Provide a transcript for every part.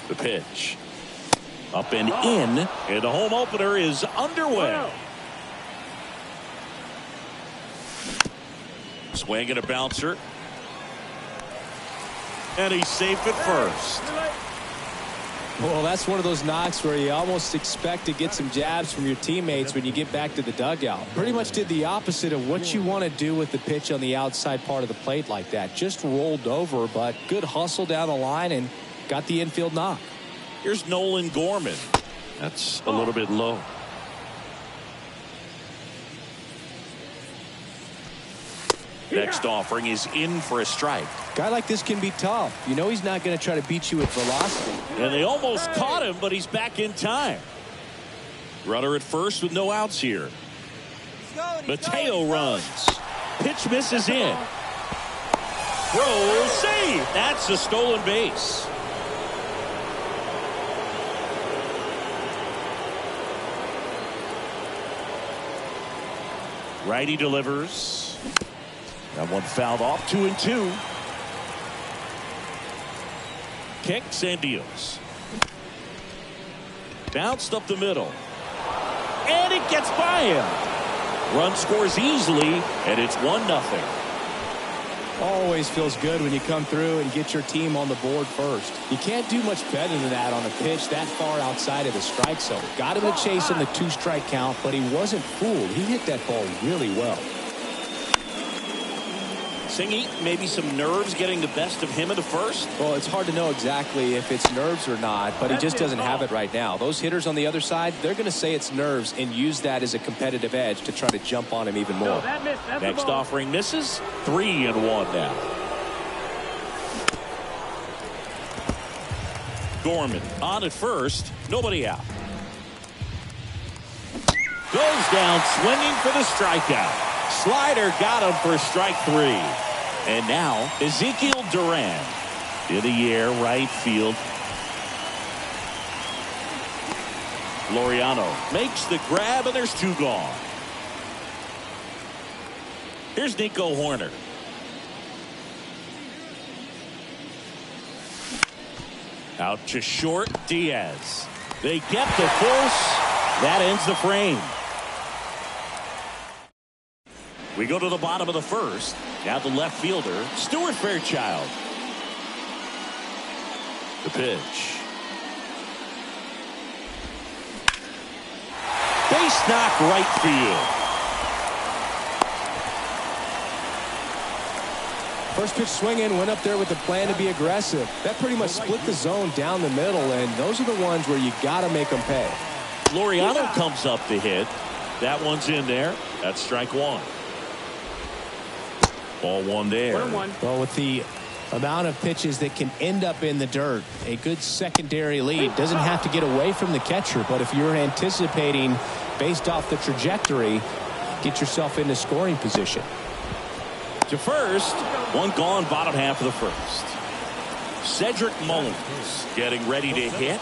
The pitch. Up and in. And the home opener is underway. Swing and a bouncer. And he's safe at first. Well, that's one of those knocks where you almost expect to get some jabs from your teammates when you get back to the dugout. Pretty much did the opposite of what you want to do with the pitch on the outside part of the plate like that. Just rolled over, but good hustle down the line and got the infield knock. Here's Nolan Gorman. That's a little bit low. Next offering is in for a strike. Guy like this can be tough. You know he's not going to try to beat you with velocity. And they almost caught him, but he's back in time. Runner at first with no outs here. Mateo runs. Pitch misses in. Throw, save. That's a stolen base. Righty delivers. That one fouled off. 2-2. Kicks and deals. Bounced up the middle. And it gets by him. Run scores easily, and it's 1-0. Always feels good when you come through and get your team on the board first. You can't do much better than that on a pitch that far outside of the strike zone. Got him to chase in the 2-strike count, but he wasn't fooled. He hit that ball really well. Singy, maybe some nerves getting the best of him in the first? Well, it's hard to know exactly if it's nerves or not, but he just doesn't have it right now. Those hitters on the other side, they're going to say it's nerves and use that as a competitive edge to try to jump on him even more. Next offering misses. 3-1 now. Gorman on at first. Nobody out. Goes down swinging for the strikeout. Slider got him for strike 3. And now Ezekiel Duran in the air, right field. Laureano makes the grab, and there's 2 gone. Here's Nico Horner. Out to short, Diaz. They get the force. That ends the frame. We go to the bottom of the first. Now the left fielder, Stuart Fairchild. The pitch. Base knock right field. First pitch swinging, went up there with the plan to be aggressive. That pretty much split the zone down the middle, and those are the ones where you got to make them pay. Laureano comes up to hit. That one's in there. That's strike 1. Ball 1 there. Well, with the amount of pitches that can end up in the dirt, a good secondary lead doesn't have to get away from the catcher, but if you're anticipating based off the trajectory, get yourself into scoring position. To first, 1 gone, bottom half of the first. Cedric Mullins getting ready to hit.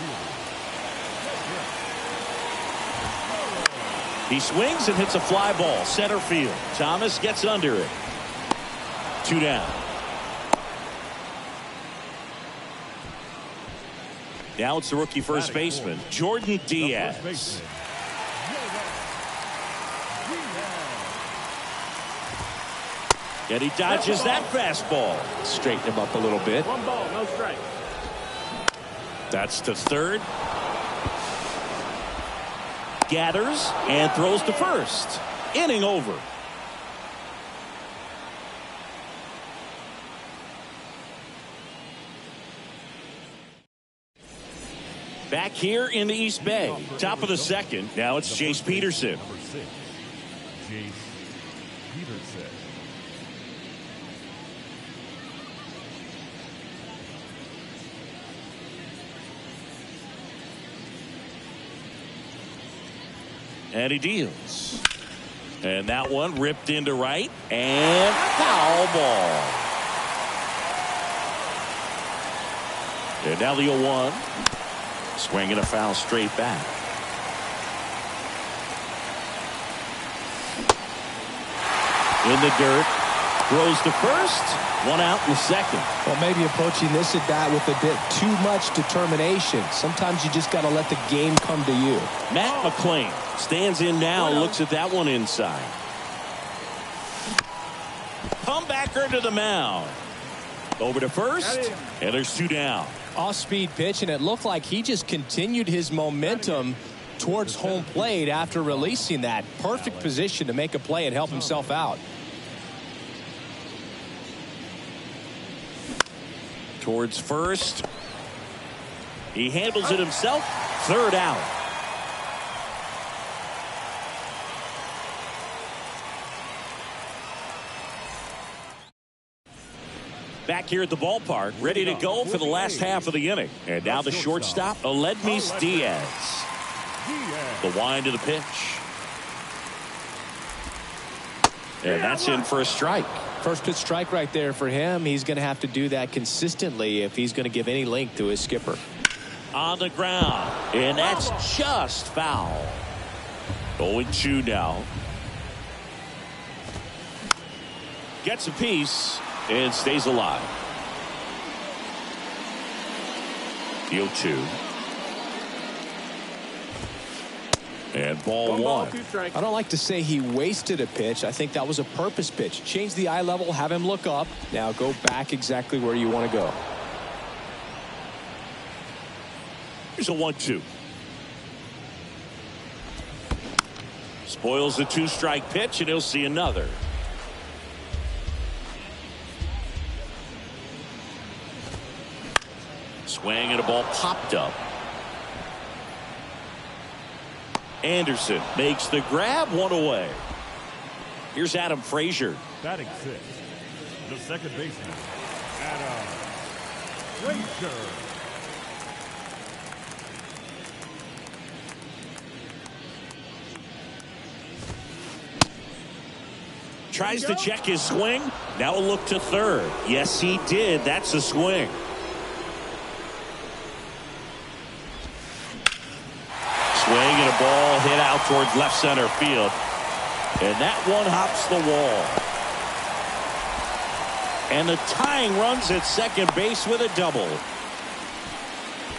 He swings and hits a fly ball center field. Thomas gets under it. 2 down. Now it's the rookie first baseman, Jordan Diaz. And he dodges that fastball. Straighten him up a little bit. 1 ball, no strike. That's to third. Gathers and throws to first. Inning over. Back here in the East Bay, top of the second. Now it's Jace Peterson. Number 6, Jace Peterson. And he deals. And that one ripped into right. And foul ball. And now the 0-1. Swinging a foul straight back. In the dirt. Throws to first. One out in the second. Well, maybe approaching this at bat with a bit too much determination. Sometimes you just got to let the game come to you. Matt McClain stands in now, looks at that one inside. Comebacker to the mound. Over to first, and there's 2 down. Off-speed pitch, and it looked like he just continued his momentum towards home plate after releasing that. Perfect position to make a play and help himself out. Towards first. He handles it himself. 3rd out. Back here at the ballpark, ready to go for the last half of the inning. And now the shortstop, Aledmys Diaz. The wind of the pitch. And that's in for a strike. First pitch strike right there for him. He's going to have to do that consistently if he's going to give any length to his skipper. On the ground. And that's just foul. 0-2 now. Gets a piece and stays alive. The 0-2. And ball 1. I don't like to say he wasted a pitch. I think that was a purpose pitch. Change the eye level, have him look up. Now go back exactly where you want to go. Here's a 1-2. Spoils the 2-strike pitch, and he'll see another. Swing and a ball popped up. Anderson makes the grab, 1 away. Here's Adam Frazier. Batting 6, the second baseman, Adam Frazier. Tries to check his swing. Now a look to third. Yes, he did. That's a swing. Swing and a ball hit out towards left center field. And that one hops the wall. And the tying runs at second base with a double.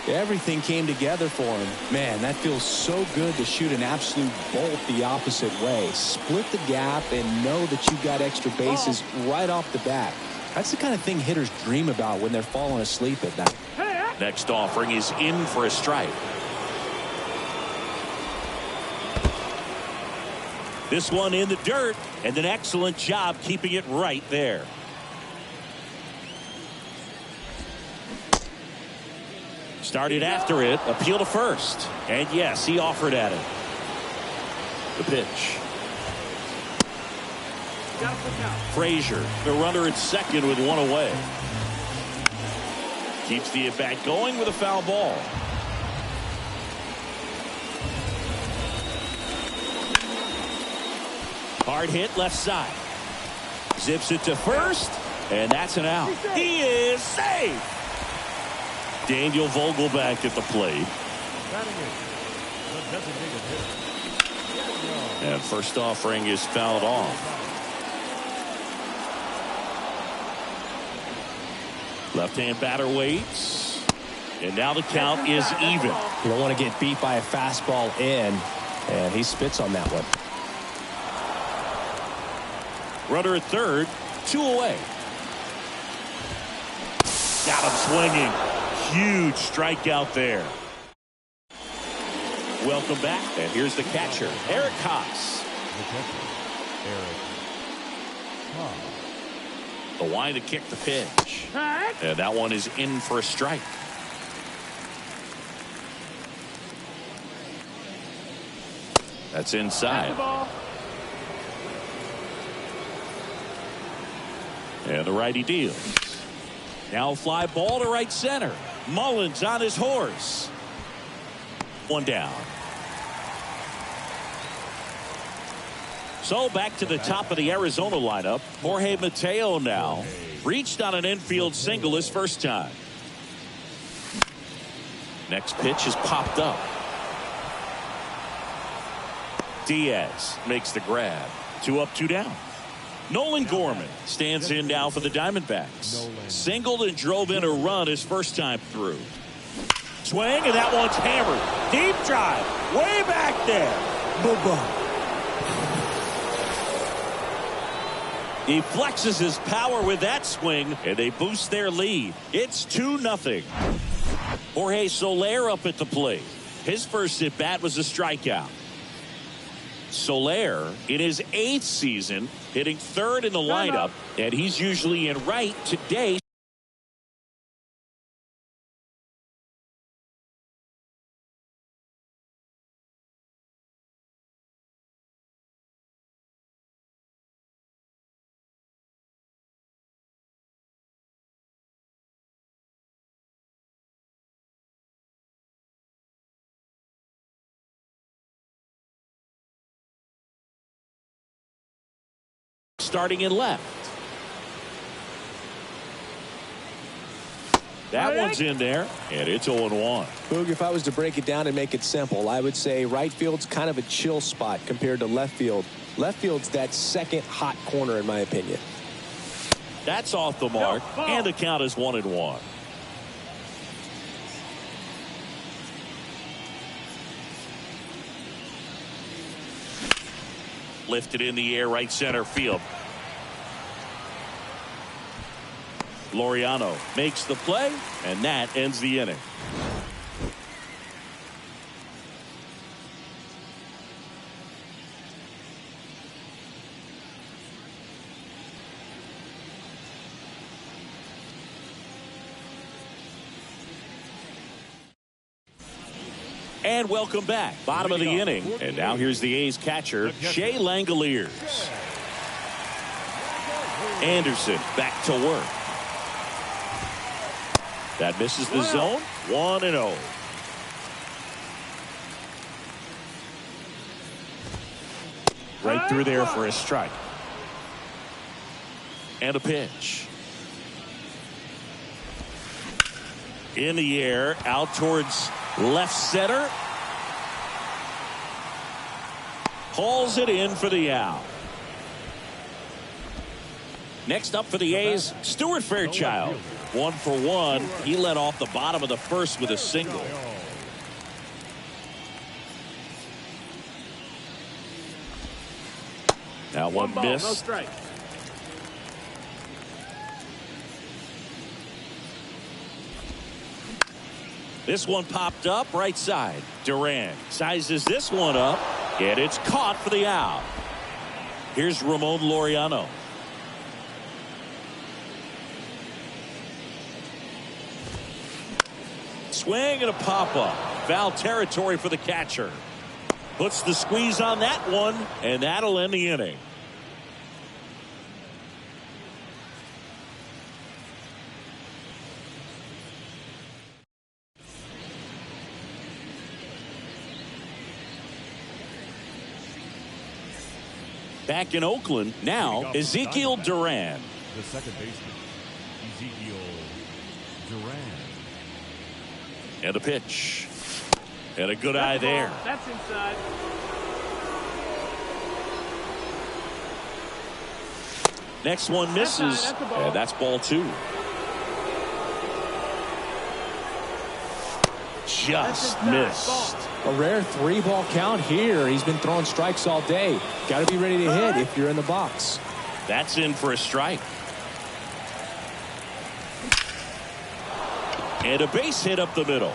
Everything came together for him. Man, that feels so good to shoot an absolute bolt the opposite way. Split the gap and know that you've got extra bases right off the bat. That's the kind of thing hitters dream about when they're falling asleep at night. Next offering is in for a strike. This one in the dirt, and an excellent job keeping it right there. Started after it, appeal to first. And yes, he offered at it. The pitch. Frazier, the runner at second with 1 away. Keeps the at-bat going with a foul ball. Hard hit left side. Zips it to first, and that's an out. He is safe. Daniel Vogelback at the plate. And first offering is fouled off. Left-hand batter waits. And now the count is even. You don't want to get beat by a fastball in, and he spits on that one. Runner at third, 2 away. Got him swinging. Huge strikeout there. Welcome back, and here's the catcher, Eric Haas. The wind to kick the pitch. And that one is in for a strike. That's inside. And the righty deals. Now a fly ball to right center. Mullins on his horse. 1 down. So back to the top of the Arizona lineup. Jorge Mateo now. Reached on an infield single his first time. Next pitch is popped up. Diaz makes the grab. 2 up, 2 down. Nolan Gorman stands in now for the Diamondbacks. Singled and drove in a run his first time through. Swing, and that one's hammered. Deep drive, way back there. Boo-boo. He flexes his power with that swing, and they boost their lead. It's 2-0. Jorge Soler up at the plate. His first at-bat was a strikeout. Soler, in his 8th season, hitting 3rd in the lineup, and he's usually in right today. Starting in left. That one's in there, and it's 0-1. Boog, if I was to break it down and make it simple, I would say right field's kind of a chill spot compared to left field. Left field's that second hot corner, in my opinion. That's off the mark, and the count is 1-1. Lifted in the air, right center field. Laureano makes the play, and that ends the inning. And welcome back. Bottom of the inning. And now here's the A's catcher, Shea Langoliers. Anderson back to work. That misses the zone. 1-0. Right through there for a strike. And a pitch. In the air, out towards left center. Hauls it in for the out. Next up for the A's, Stuart Fairchild. 1 for 1. He led off the bottom of the first with a single. Now one miss. No strike. This one popped up right side. Duran sizes this one up, and it's caught for the out. Here's Ramon Laureano. Swing and a pop-up. Foul territory for the catcher. Puts the squeeze on that one, and that'll end the inning. Back in Oakland, now Ezekiel Duran. The second baseman, Ezekiel Duran. And a pitch. And a good eye there. That's inside. Next one misses. And that's ball 2. Just missed. A rare 3-ball count here. He's been throwing strikes all day. Got to be ready to hit if you're in the box. That's in for a strike. And a base hit up the middle.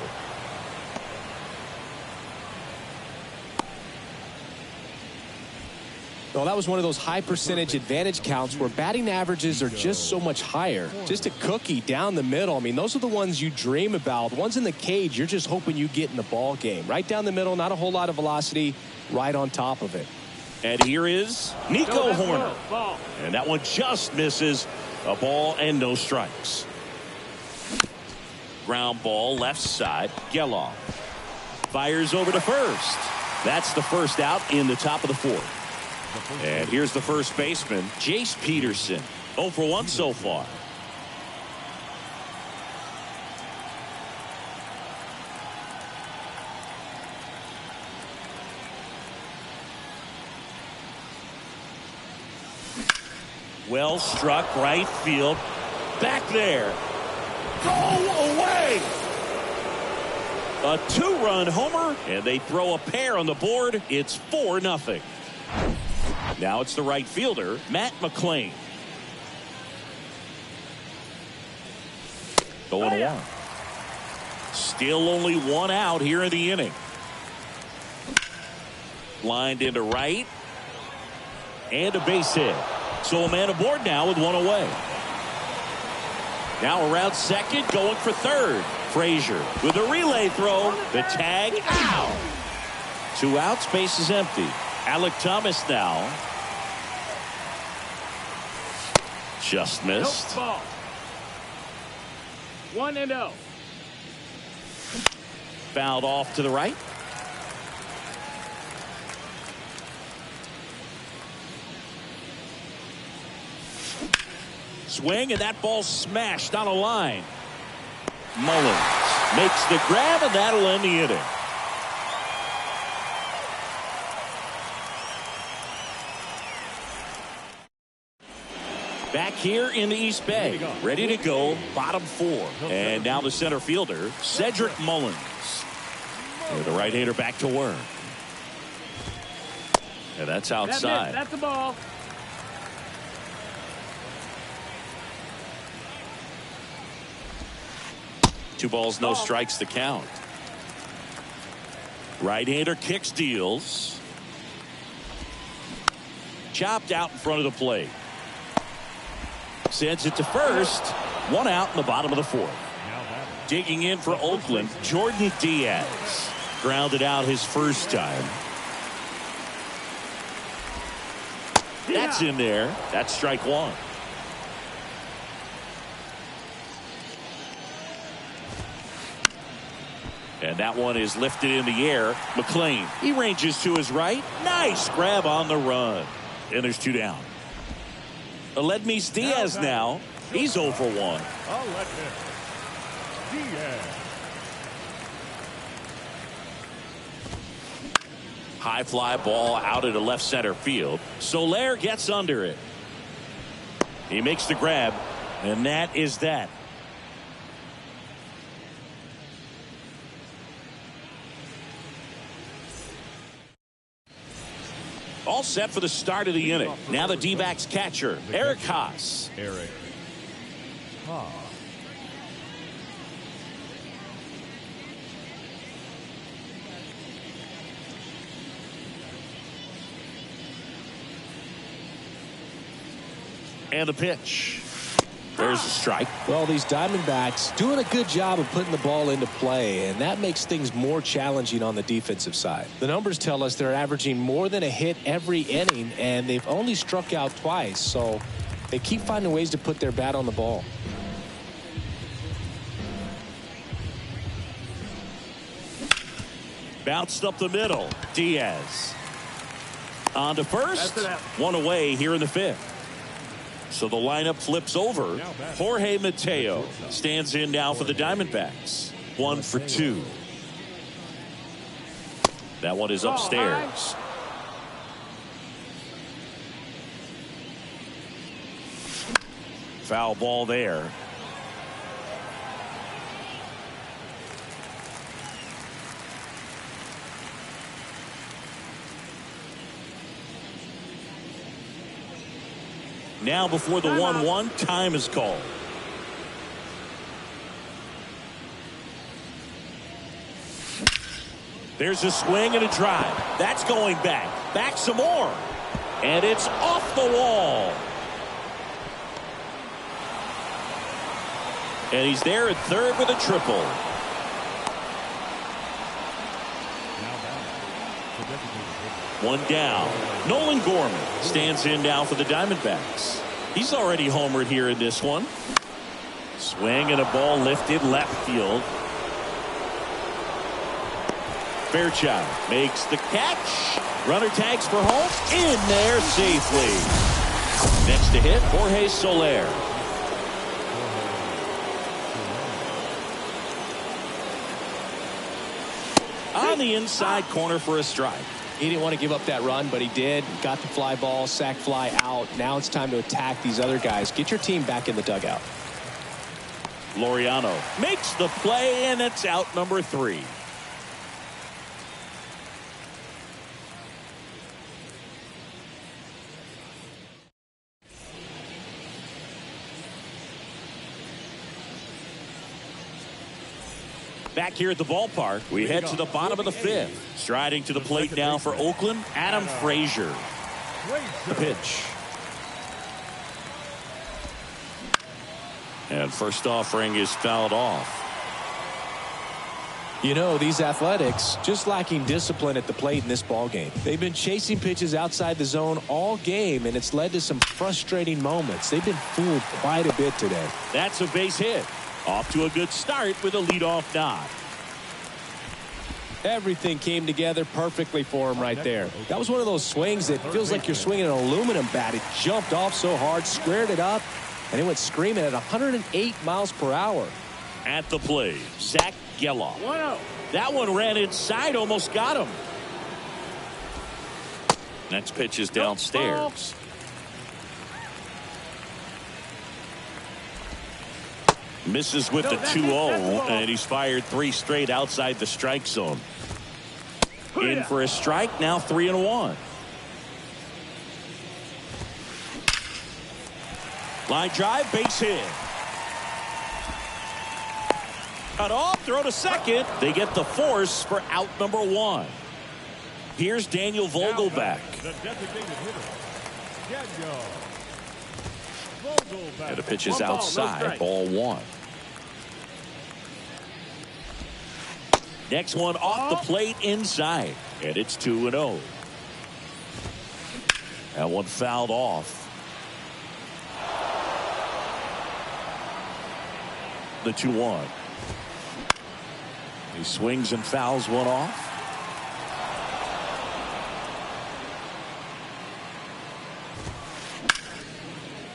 Well, that was one of those high percentage advantage counts where batting averages are just so much higher. Just a cookie down the middle. I mean, those are the ones you dream about. Ones in the cage, you're just hoping you get in the ball game. Right down the middle, not a whole lot of velocity, right on top of it. And here is Nico Horner. And that one just misses. A ball and no strikes. Ground ball left side. Geloff fires over to first. That's the first out in the top of the 4th. And here's the first baseman, Jace Peterson. 0 for 1 so far. Well struck right field. Back there. Go away. A 2-run homer, and they throw a pair on the board. It's 4-0. Now it's the right fielder, Matt McClain. Going one. Still only one out here in the inning. Lined into right. And a base hit. So a man aboard now with one away. Now around second, going for third. Frazier with a relay throw. The tag out. 2 outs, base is empty. Alec Thomas now. Just missed. Nope, ball. 1-0. Fouled off to the right. Swing, and that ball smashed on a line. Mullins makes the grab, and that'll end the inning. Back here in the East Bay, ready to go, bottom 4. And now the center fielder, Cedric Mullins. With the right-hander back to work. And that's outside. That's the ball. Two balls, no strikes to count. Right-hander kicks, deals. Chopped out in front of the plate. Sends it to first. 1 out in the bottom of the 4th. Digging in for Oakland, Jordan Diaz. Grounded out his first time. That's in there. That's strike 1. And that one is lifted in the air. McClain, he ranges to his right. Nice grab on the run. And there's 2 down. Aledmys Diaz now. He's 0 for 1. Diaz. High fly ball out into left center field. Soler gets under it. He makes the grab. And that is that. All set for the start of the inning. Now the D-backs catcher, Eric Haas. Eric Haas. And the pitch. There's a strike. Well, these Diamondbacks doing a good job of putting the ball into play, and that makes things more challenging on the defensive side. The numbers tell us they're averaging more than a hit every inning, and they've only struck out twice, so they keep finding ways to put their bat on the ball. Bounced up the middle. Diaz. On to first. One away here in the 5th. So the lineup flips over. Jorge Mateo stands in now for the Diamondbacks. 1 for 2. That one is upstairs. Foul ball there. Now before the 1-1, time is called. There's a swing and a drive. That's going back. Back some more. And it's off the wall. And he's there at third with a triple. One down. Nolan Gorman stands in now for the Diamondbacks. He's already homered here in this one. Swing and a ball lifted left field. Fairchild makes the catch. Runner tags for home. In there safely. Next to hit, Jorge Soler. On the inside corner for a strike. He didn't want to give up that run, but he did. Got the fly ball, sack fly out. Now it's time to attack these other guys. Get your team back in the dugout. Laureano makes the play, and it's out number 3. Back here at the ballpark, we head to the bottom of the 5th. Striding to the plate now for Oakland, Adam Frazier. The pitch. And first offering is fouled off. You know, these Athletics just lacking discipline at the plate in this ball game. They've been chasing pitches outside the zone all game, and it's led to some frustrating moments. They've been fooled quite a bit today. That's a base hit. Off to a good start with a leadoff nod. Everything came together perfectly for him right there. That was one of those swings that feels like you're swinging an aluminum bat. It jumped off so hard, squared it up, and it went screaming at 108 miles per hour. At the plate, Zach Geloff. That one ran inside, almost got him. Next pitch is downstairs. Misses with the 2-0, and he's fired 3 straight outside the strike zone. In for a strike, now 3-1. Line drive, base hit. Cut off, throw to second. They get the force for out number 1. Here's Daniel Vogelback. The designated hitter, Daniel. And the pitch is outside, ball 1. Next one off the plate inside, and it's 2-0. That one fouled off. The 2-1. He swings and fouls one off.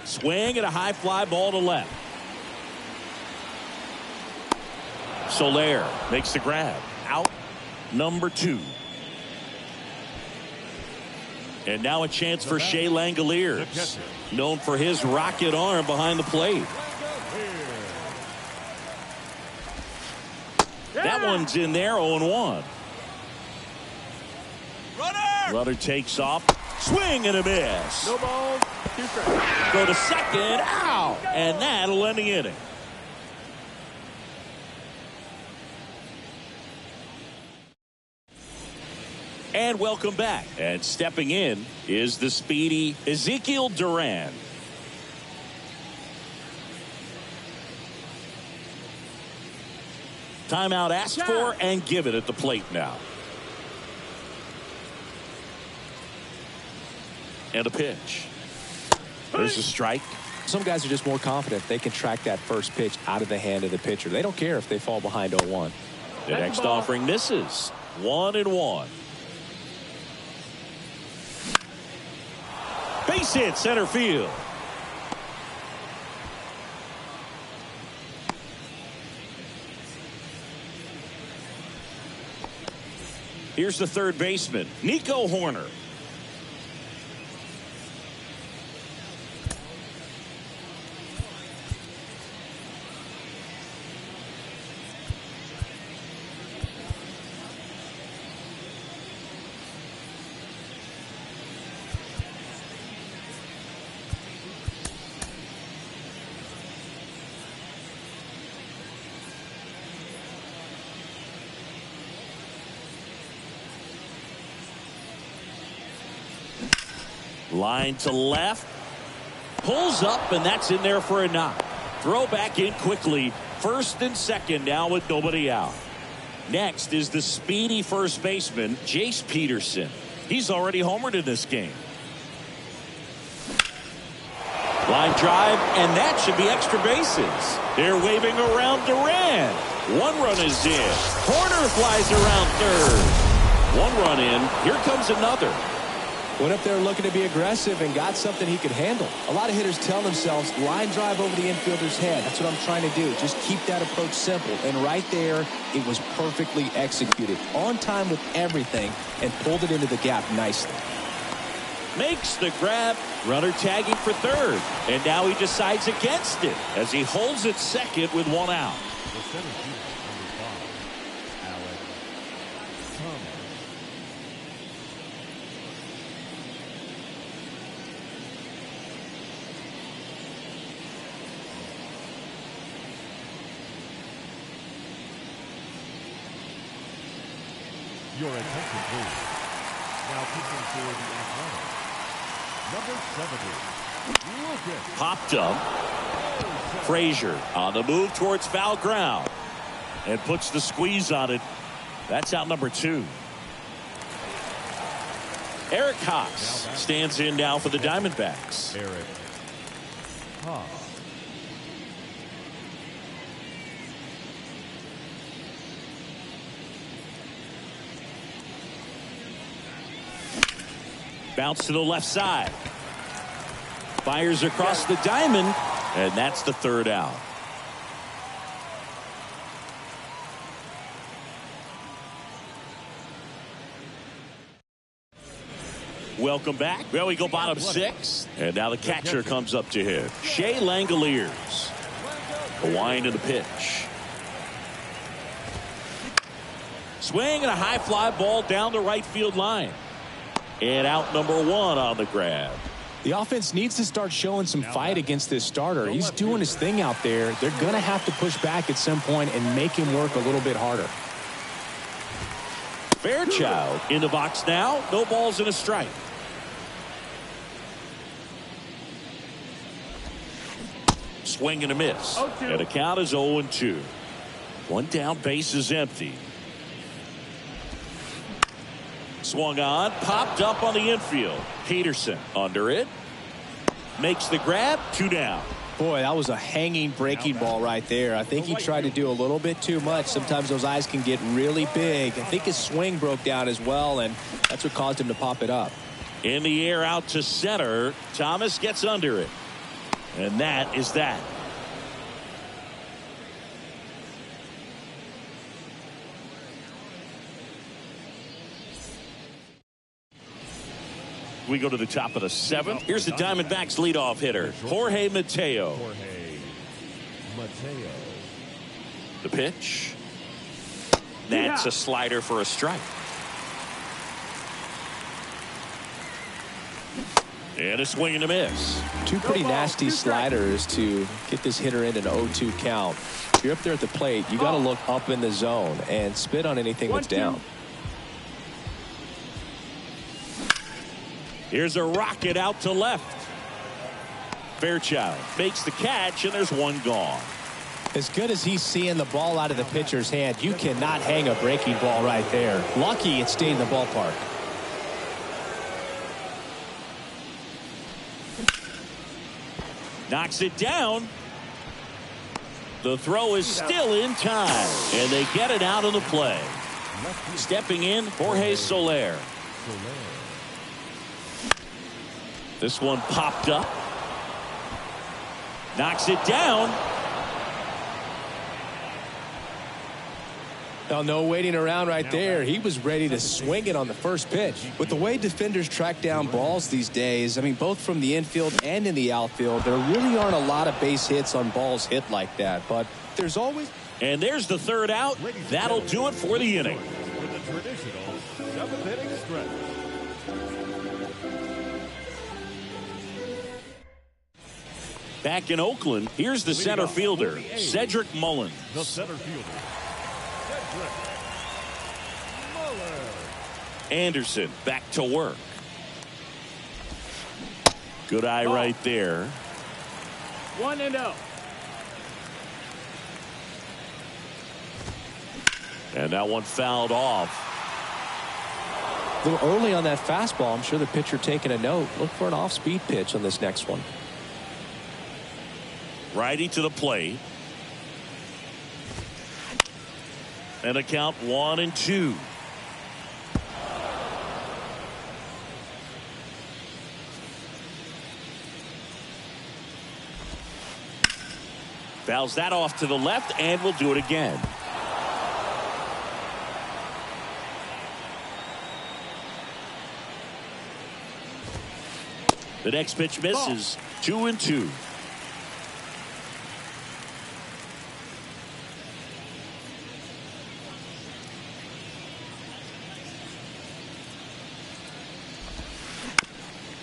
Swing and a high fly ball to left. Soler makes the grab. Out number 2. And now a chance for Shea Langoliers, known for his rocket arm behind the plate. That one's in there, 0-1. Runner takes off. Swing and a miss. No balls, 2 strikes. Go to second. Ow! And that'll end the inning. And welcome back. And stepping in is the speedy Ezekiel Duran. Timeout asked for and given at the plate now. And a pitch. There's a strike. Some guys are just more confident they can track that first pitch out of the hand of the pitcher. They don't care if they fall behind 0-1. The next offering misses. 1-1. Base hit center field. Here's the third baseman, Nico Horner. Line to left. Pulls up, and that's in there for a knock. Throw back in quickly. First and second now with nobody out. Next is the speedy first baseman, Jace Peterson. He's already homered in this game. Line drive, and that should be extra bases. They're waving around Duran. 1 run is in. Horner flies around third. 1 run in. Here comes another. Went up there looking to be aggressive and got something he could handle. A lot of hitters tell themselves, line drive over the infielder's head. That's what I'm trying to do. Just keep that approach simple. And right there, it was perfectly executed. On time with everything and pulled it into the gap nicely. Makes the grab, runner tagging for third. And now he decides against it as he holds it second with one out. The center fielder, number 5, Alex Thomas. Your attention, please. Now pitching for the Athletics, number 70, Lucas. Popped up. Frazier on the move towards foul ground and puts the squeeze on it. That's out number 2. Eric Haas stands in now for the Diamondbacks. Eric Haas. Bounce to the left side. Fires across the diamond, and that's the third out. Welcome back. Well, we go bottom 6, and now the catcher comes up to hit. Shea Langoliers. A wind of the pitch. Swing and a high fly ball down the right field line. And out number 1 on the grab. The offense needs to start showing some fight against this starter. He's doing his thing out there. They're going to have to push back at some point and make him work a little bit harder. Fairchild in the box now. No balls and a strike. Swing and a miss. And the count is 0-2. One down, base is empty. Swung on, popped up on the infield. Peterson under it. Makes the grab, 2 down. Boy, that was a hanging breaking ball right there. I think he tried to do a little bit too much. Sometimes those eyes can get really big. I think his swing broke down as well, and that's what caused him to pop it up. In the air out to center. Thomas gets under it. And that is that. We go to the top of the 7th. Here's the Diamondbacks leadoff hitter, Jorge Mateo. The pitch. That's a slider for a strike. And a swing and a miss. 2 pretty nasty sliders to get this hitter in an 0-2 count. If you're up there at the plate, you got to look up in the zone and spit on anything that's down. Here's a rocket out to left. Fairchild makes the catch, and there's one gone. As good as he's seeing the ball out of the pitcher's hand, you cannot hang a breaking ball right there. Lucky it stayed in the ballpark. Knocks it down. The throw is still in time, and they get it out of the play. Stepping in, Jorge Soler. This one popped up. Knocks it down. Now, no waiting around right there. He was ready to swing it on the first pitch. With the way defenders track down balls these days, I mean, both from the infield and in the outfield, there really aren't a lot of base hits on balls hit like that. But there's always... And there's the third out. That'll do it for the inning. With the traditional 7th inning stretch. Back in Oakland, here's the center fielder, Cedric Mullins. The center fielder, Cedric Mullins. Anderson back to work. Good eye right there. 1-0. And that one fouled off. A little early on that fastball. I'm sure the pitcher taking a note. Look for an off-speed pitch on this next one. Righty to the plate. And a count 1-2. Fouls that off to the left and will do it again. The next pitch misses. 2-2.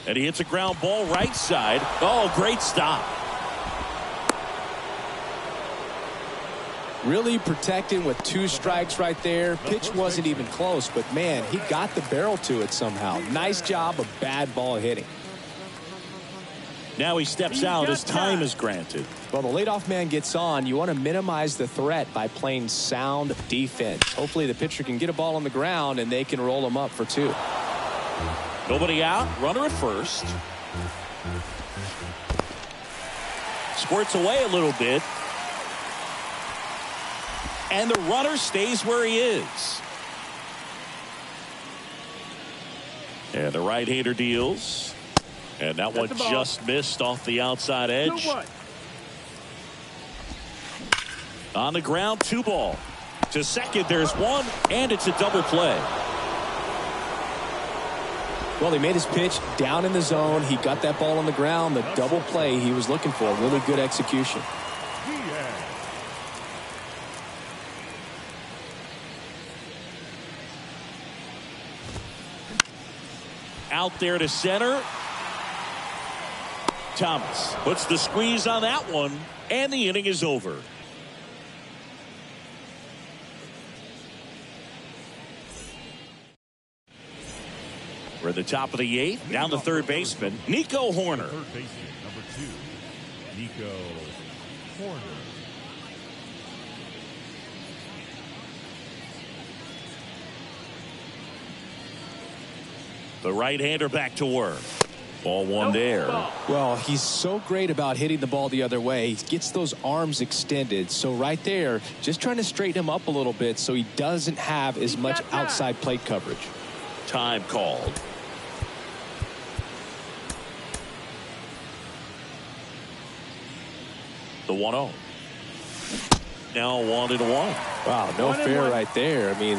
And he hits a ground ball right side. Oh, great stop. Really protecting with 2 strikes right there. Pitch wasn't even close, but man, he got the barrel to it somehow. Nice job of bad ball hitting. Now he steps out as time is granted. Well, the leadoff man gets on. You want to minimize the threat by playing sound defense. Hopefully the pitcher can get a ball on the ground and they can roll him up for 2. Nobody out. Runner at first. Squirts away a little bit. And the runner stays where he is. And the right-hander deals. And that one just missed off the outside edge. 2-1. On the ground, 2 ball. To second, there's 1, and it's a double play. Well, he made his pitch down in the zone. He got that ball on the ground. The double play he was looking for. Really good execution. Out there to center. Thomas puts the squeeze on that one, and the inning is over. We're at the top of the 8th. Down the third baseman, Nico Horner. Third baseman, number 2, Nico Horner. The right-hander back to work. Ball 1 there. Well, he's so great about hitting the ball the other way. He gets those arms extended. So right there, just trying to straighten him up a little bit so he doesn't have as much outside plate coverage. Time called. The 1-0. Now 1-1. Wow, no fair right there. I mean,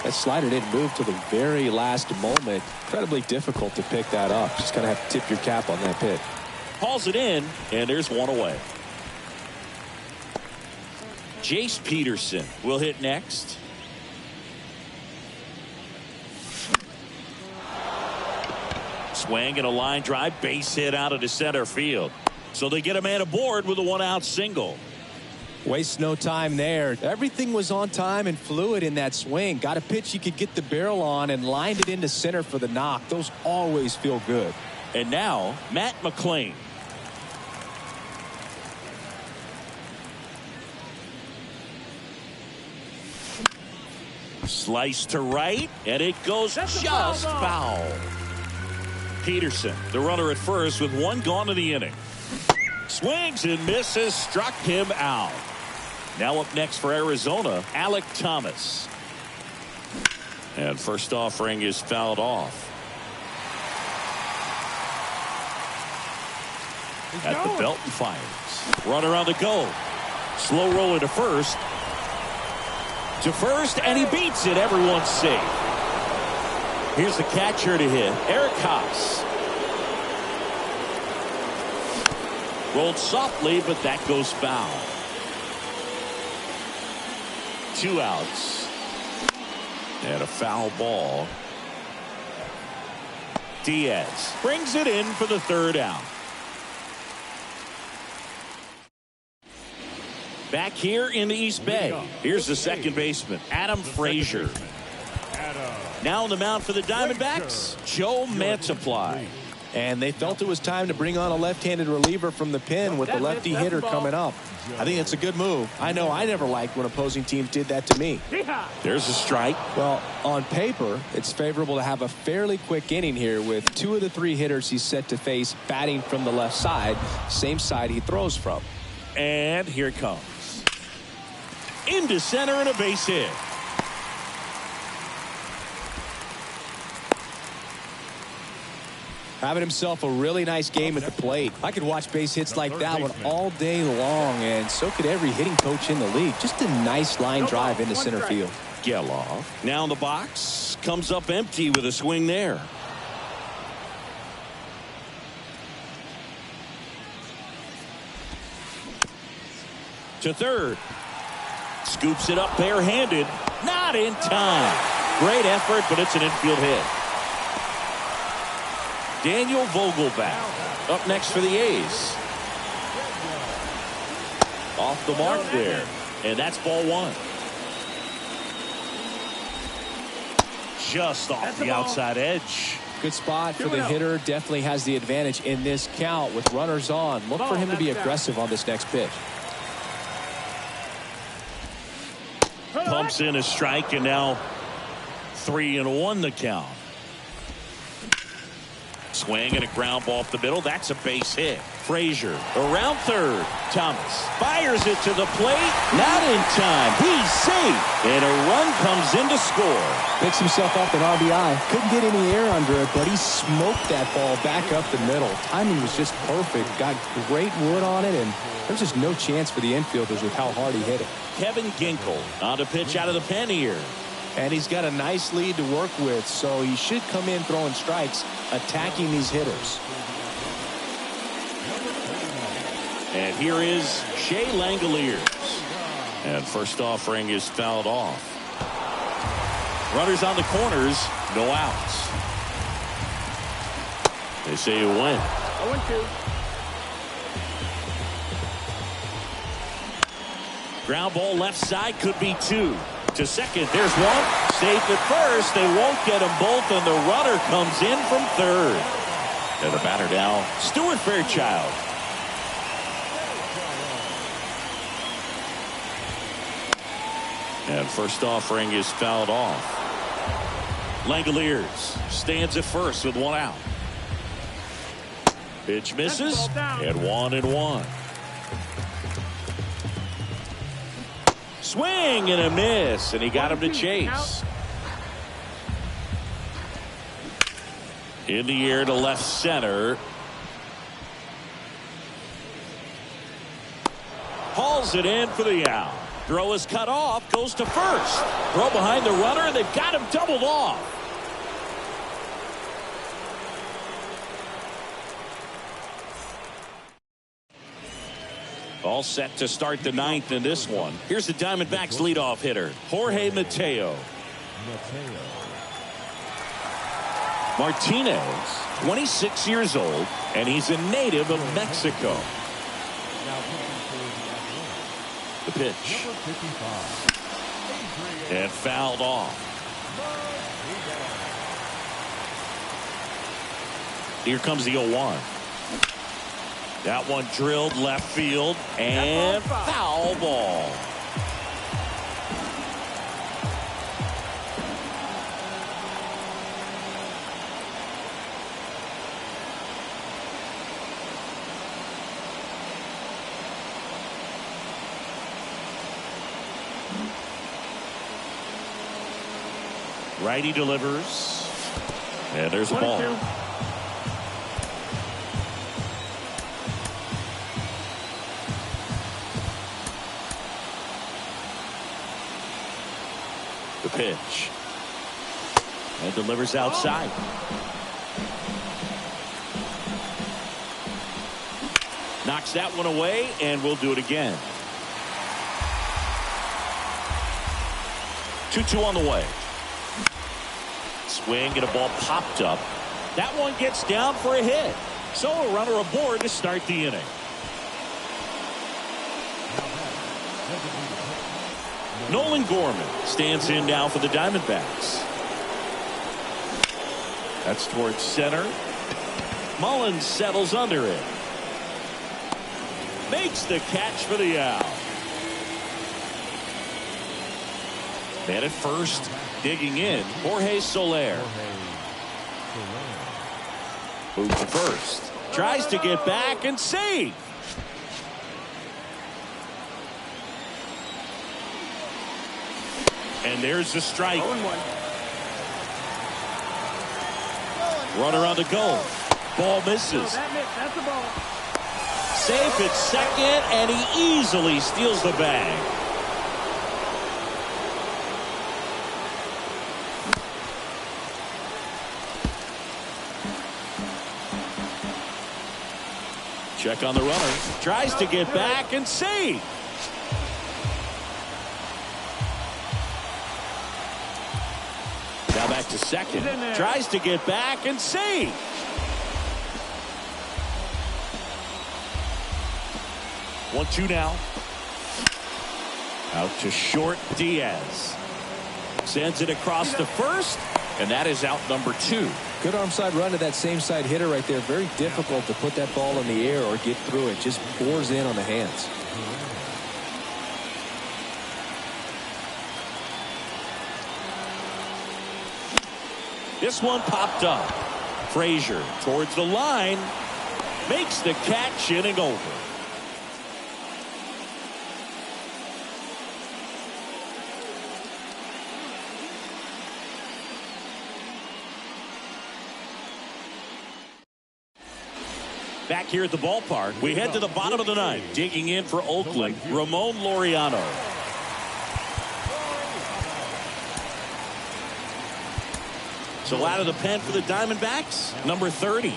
that slider didn't move to the very last moment. Incredibly difficult to pick that up. Just kind of have to tip your cap on that pitch. Hauls it in, and there's 1 away. Jace Peterson will hit next. Swing and a line drive, base hit out of the center field. So they get a man aboard with a 1-out single. Waste no time there. Everything was on time and fluid in that swing. Got a pitch you could get the barrel on and lined it into center for the knock. Those always feel good. And now Matt McClain. Slice to right, and it goes just foul. Peterson, the runner at first, with 1 gone in the inning. Swings and misses, struck him out. Now up next for Arizona, Alek Thomas. And first offering is fouled off. At the belt and fires. Runner on the go. Slow roller to first. To first, and he beats it. Everyone's safe. Here's the catcher to hit, Eric Haas. Rolled softly, but that goes foul. 2 outs. And a foul ball. Diaz brings it in for the 3rd out. Back here in the East Bay, here's the second baseman, Adam Frazier. Now on the mound for the Diamondbacks, Joe Mantiply. And they felt it was time to bring on a left-handed reliever from the pen with the lefty hitter coming up. I think it's a good move. I know I never liked when opposing teams did that to me. There's a strike. Well, on paper, it's favorable to have a fairly quick inning here with 2 of the 3 hitters he's set to face batting from the left side, same side he throws from. And here it comes. Into center and a base hit. Having himself a really nice game at the plate. I could watch base hits like that one all day long, and so could every hitting coach in the league. Just a nice line drive into center field. Geloff now in the box, comes up empty with a swing there. To third. Scoops it up barehanded. Not in time. Great effort, but it's an infield hit. Daniel Vogelbach up next for the A's. Off the mark there. And that's ball one. Just off the outside edge. Good spot for the hitter. Definitely has the advantage in this count with runners on. Look for him to be aggressive on this next pitch. Pumps in a strike, and now 3-1 the count. Swing and a ground ball up the middle. That's a base hit. Frazier around third. Thomas fires it to the plate. Not in time. He's safe. And a run comes in to score. Picks himself up an RBI. Couldn't get any air under it, but he smoked that ball back up the middle. Timing was just perfect. Got great wood on it, and there's just no chance for the infielders with how hard he hit it. Kevin Ginkel on to pitch out of the pen here. And he's got a nice lead to work with, so he should come in throwing strikes, attacking these hitters. And here is Shea Langoliers. And first offering is fouled off. Runners on the corners, no outs. They say you win. 0-2. Ground ball left side, could be two. To second, there's one. Safe at first. They won't get them both, and the runner comes in from third. And the batter now, Stuart Fairchild. And first offering is fouled off. Langoliers stands at first with one out. Pitch misses, and 1-1. Swing and a miss, and he got him to chase. In the air to left center. Hauls it in for the out. Throw is cut off, goes to first. Throw behind the runner, and they've got him doubled off. All set to start the ninth in this one. Here's the Diamondbacks leadoff hitter, Jorge Mateo. Martinez, 26 years old, and he's a native of Mexico. The pitch. And fouled off. Here comes the 0-1. That one drilled left field, and foul ball. Righty delivers, and there's a ball. The pitch, and delivers outside. Knocks that one away, and we'll do it again. 2-2 on the way. Swing and a ball popped up. That one gets down for a hit. So a runner aboard to start the inning. Nolan Gorman stands in now for the Diamondbacks. That's towards center. Mullins settles under it. Makes the catch for the out. Man at first, digging in, Jorge Soler. Moves to first. Tries to get back and save. And there's the strike. 0-1. Runner on the go. Ball misses. That's the ball. Safe at second, and he easily steals the bag. Check on the runner. Tries to get back and save. Now back to second. Tries to get back and save. 1-2 now. Out to short Diaz. Sends it across to first, and that is out number 2. Good arm side run to that same side hitter right there. Very difficult to put that ball in the air or get through it. Just bores in on the hands. This one popped up. Frazier towards the line. Makes the catch, inning over. Back here at the ballpark, we head to the bottom of the ninth. Digging in for Oakland, Ramon Laureano. So out of the pen for the Diamondbacks, number 30.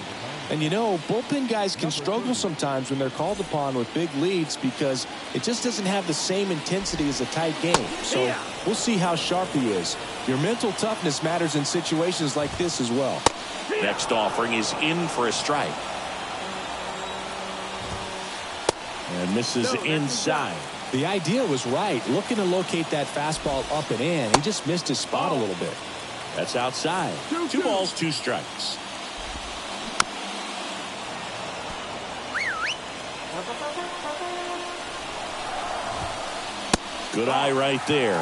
And you know, bullpen guys can struggle sometimes when they're called upon with big leads because it just doesn't have the same intensity as a tight game. So we'll see how sharp he is. Your mental toughness matters in situations like this as well. Next offering is in for a strike. And misses inside. The idea was right. Looking to locate that fastball up and in. He just missed his spot a little bit. That's outside. 2 balls, 2 strikes. Good eye right there.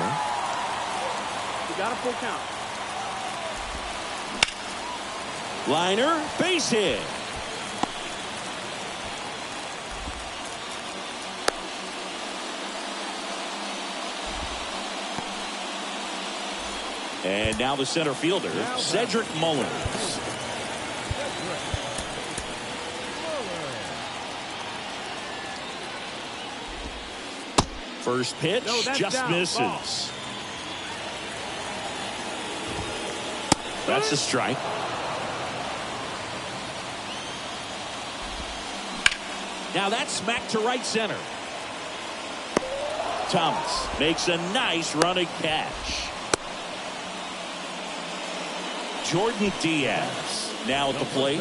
You got a full count. Liner, base hit. And now the center fielder, Cedric Mullins. First pitch, just misses. That's a strike. Now that's smacked to right center. Thomas makes a nice running catch. Jordan Diaz now at the plate.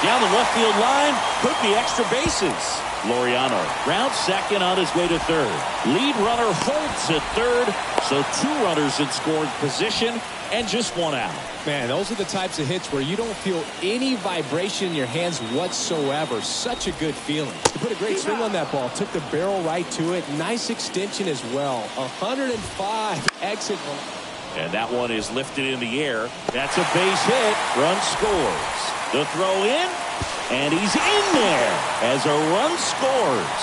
Down the left field line, could be extra bases. Laureano rounds second on his way to third. Lead runner holds at third, so 2 runners in scoring position and just 1 out. Man, those are the types of hits where you don't feel any vibration in your hands whatsoever. Such a good feeling. He put a great swing on that ball. Took the barrel right to it. Nice extension as well. 105 exit. And that one is lifted in the air. That's a base hit. Run scores. The throw in, and he's in there as a run scores.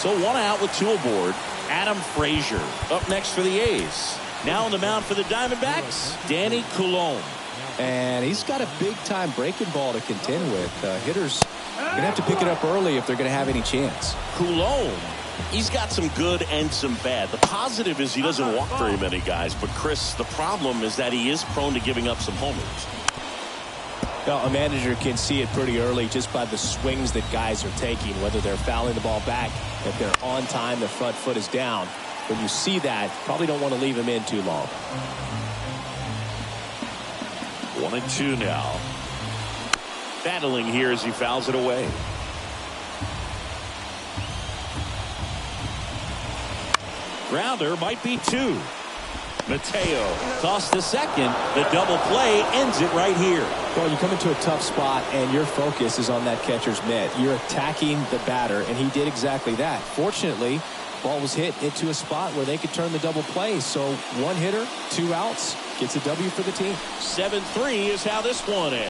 So 1 out with 2 aboard. Adam Frazier up next for the A's. Now on the mound for the Diamondbacks, Danny Coulombe. And he's got a big-time breaking ball to contend with. Hitters are going to have to pick it up early if they're going to have any chance. Coulombe, he's got some good and some bad. The positive is he doesn't walk very many guys. But, Chris, the problem is that he is prone to giving up some homers. Well, a manager can see it pretty early just by the swings that guys are taking, whether they're fouling the ball back, if they're on time, their front foot is down. When you see that, probably don't want to leave him in too long. 1-2 now. Battling here as he fouls it away. Grounder might be 2. Mateo tossed to second. The double play ends it right here. Well, you come into a tough spot and your focus is on that catcher's mitt. You're attacking the batter, and he did exactly that. Fortunately, ball was hit into a spot where they could turn the double play. So 1 hitter, 2 outs, gets a W for the team. 7-3 is how this one ends.